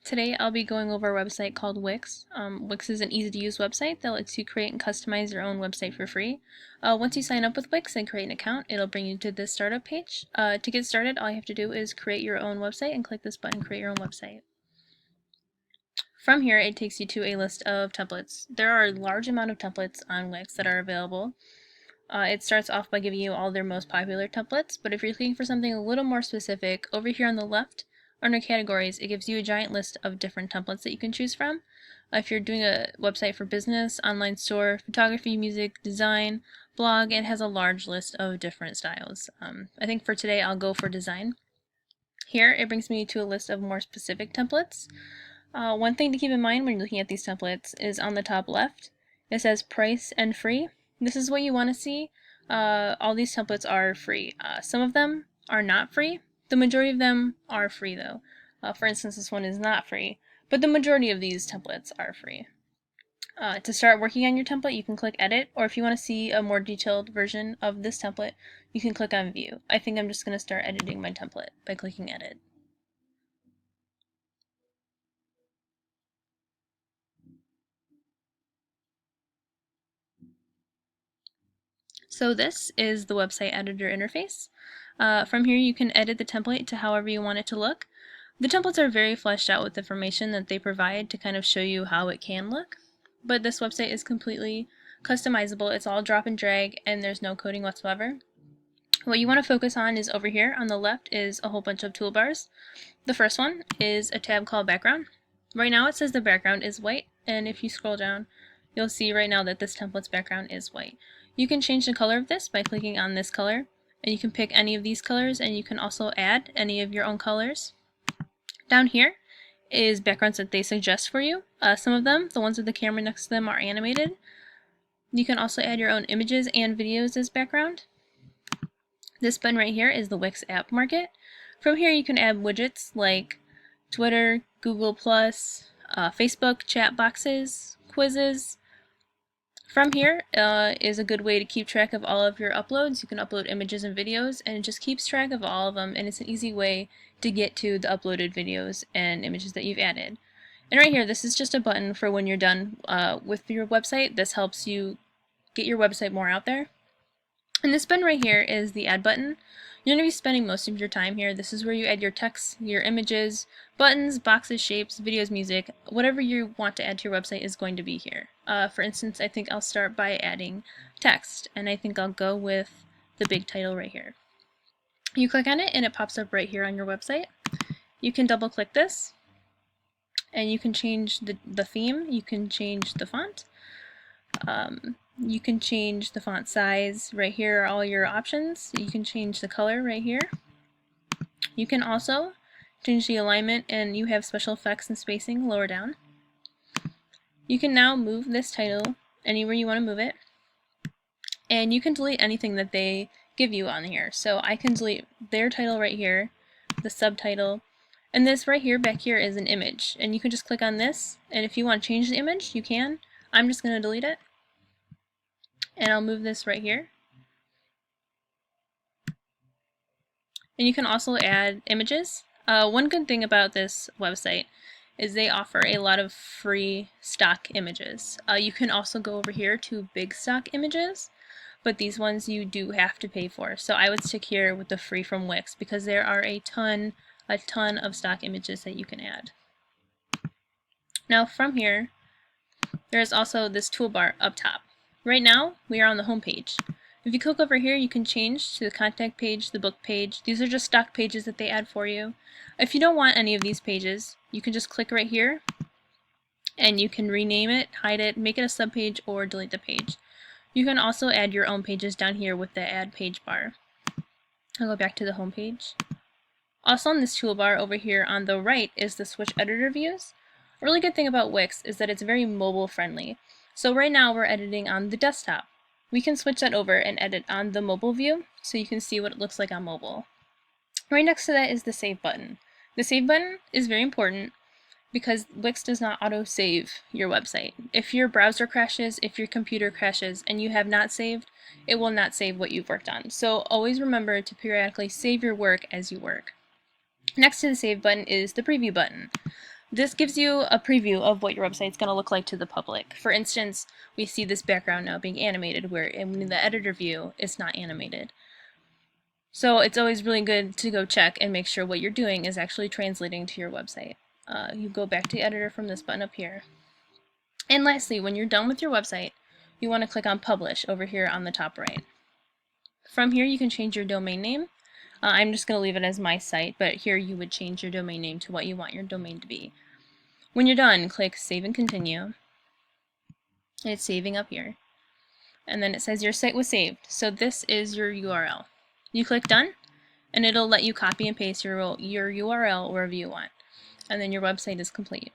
Today I'll be going over a website called Wix. Wix is an easy-to-use website that lets you create and customize your own website for free. Once you sign up with Wix and create an account, it'll bring you to this startup page. To get started, all you have to do is create your own website and click this button, Create Your Own Website. From here, it takes you to a list of templates. There are a large amount of templates on Wix that are available. It starts off by giving you all their most popular templates, but if you're looking for something a little more specific, over here on the left, under categories, it gives you a giant list of different templates that you can choose from. If you're doing a website for business, online store, photography, music, design, blog, it has a large list of different styles. I think for today I'll go for design. Here it brings me to a list of more specific templates. One thing to keep in mind when you're looking at these templates is on the top left, it says price and free. This is what you want to see. All these templates are free. Some of them are not free. The majority of them are free though. For instance, this one is not free, but the majority of these templates are free. To start working on your template, you can click Edit, or if you want to see a more detailed version of this template, you can click on View. I think I'm just going to start editing my template by clicking Edit. So this is the website editor interface. From here you can edit the template to however you want it to look. The templates are very fleshed out with information that they provide to kind of show you how it can look, but this website is completely customizable. It's all drop and drag and there's no coding whatsoever. What you want to focus on is over here on the left is a whole bunch of toolbars. The first one is a tab called background. Right now it says the background is white, and if you scroll down you'll see right now that this template's background is white. You can change the color of this by clicking on this color, and you can pick any of these colors, and you can also add any of your own colors. Down here is backgrounds that they suggest for you. Some of them, the ones with the camera next to them, are animated. You can also add your own images and videos as background. This button right here is the Wix App Market. From here you can add widgets like Twitter, Google+, Facebook chat boxes, quizzes. From here is a good way to keep track of all of your uploads. You can upload images and videos, and it just keeps track of all of them, and it's an easy way to get to the uploaded videos and images that you've added. And right here, this is just a button for when you're done with your website. This helps you get your website more out there. And this button right here is the add button. You're going to be spending most of your time here. This is where you add your text, your images, buttons, boxes, shapes, videos, music. Whatever you want to add to your website is going to be here. For instance, I think I'll start by adding text, and I think I'll go with the big title right here. You click on it and it pops up right here on your website. You can double click this and you can change the theme, you can change the font. You can change the font size. Right here are all your options. You can change the color right here. You can also change the alignment, and you have special effects and spacing lower down. You can now move this title anywhere you want to move it, and you can delete anything that they give you on here. So I can delete their title right here, the subtitle, and this right here back here is an image, and you can just click on this, and if you want to change the image you can. I'm just going to delete it. And I'll move this right here. And you can also add images. One good thing about this website is they offer a lot of free stock images. You can also go over here to big stock images, but these ones you do have to pay for. So I would stick here with the free from Wix because there are a ton of stock images that you can add. Now from here, there's also this toolbar up top. Right now, we are on the home page. If you click over here, you can change to the contact page, the book page. These are just stock pages that they add for you. If you don't want any of these pages, you can just click right here, and you can rename it, hide it, make it a subpage, or delete the page. You can also add your own pages down here with the Add Page bar. I'll go back to the home page. Also on this toolbar over here on the right is the Switch Editor Views. A really good thing about Wix is that it's very mobile friendly. So right now we're editing on the desktop. We can switch that over and edit on the mobile view so you can see what it looks like on mobile. Right next to that is the Save button. The Save button is very important because Wix does not auto-save your website. If your browser crashes, if your computer crashes, and you have not saved, it will not save what you've worked on. So always remember to periodically save your work as you work. Next to the Save button is the Preview button. This gives you a preview of what your website's going to look like to the public. For instance, we see this background now being animated, where in the editor view, it's not animated. So it's always really good to go check and make sure what you're doing is actually translating to your website. You go back to editor from this button up here. And lastly, when you're done with your website, you want to click on Publish over here on the top right. From here, you can change your domain name. I'm just going to leave it as my site, but here you would change your domain name to what you want your domain to be. When you're done, click Save and Continue. It's saving up here. And then it says your site was saved. So this is your URL. You click Done, and it'll let you copy and paste your URL wherever you want. And then your website is complete.